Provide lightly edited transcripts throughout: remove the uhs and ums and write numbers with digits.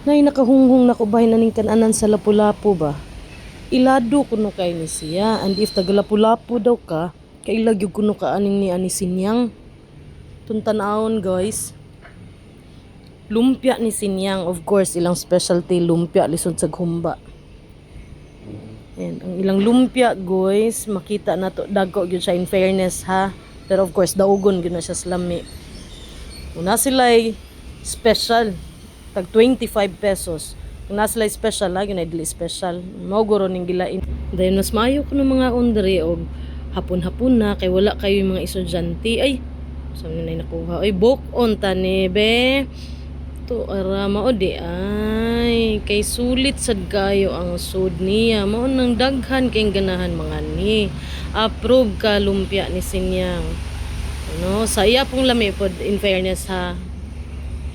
Nay nakahunghong na ko bahin na ning kananan sa lapu-lapu ba. Ilado kuno kay ni siya. And if tagalapu-lapu daw ka, kailagyog kuno ka aning ni ani Sinyang. Tuntanawon guys. Lumpia ni Sinyang, of course, ilang specialty lumpia lisod sa humba. And ang ilang lumpia guys, makita na to dagko gyud siya in fairness ha. Pero of course daugon gyud na siya sa lami. Una sila'y special, tag 25 pesos. Kung nasa sila'y special, lagi na dili special. Mauguro ning gilain. Dahil mas maayo ko ng mga ondre o hapon-hapon na, kay wala kayo yung mga estudyante. Ay, saan na nakuha? Ay, book on tani, be. To ara mao di ay kay sulit sad kayo ang sud niya mao nang daghan kay ganahan mga ni approve ka lumpia ni Sinyang ano sa iya pong lami pod in fairness ha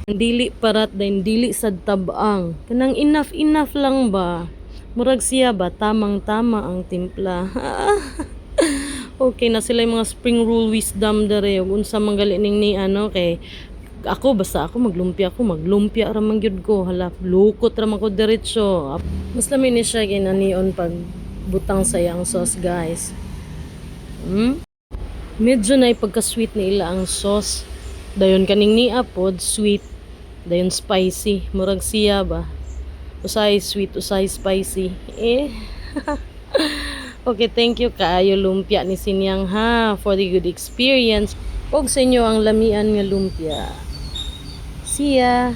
dili parat din dili sad tabang kanang enough lang ba murag siya ba tamang tama ang timpla okay na sila yung mga spring roll wisdom dere ug unsa man gali ning ni ano kay ako basta ako maglumpia ra man gyud ko hala lukot ra man ko diretso mas lami ni siya ginanion pag butang sa yang sauce guys medyo na pagka sweet ni ila ang sauce dayon kaning ni apod sweet dayon spicy murag siya ba usay sweet usay spicy okay thank you kaayo lumpia ni Sinyang ha for the good experience og sa inyo ang lamian nga lumpia. See ya!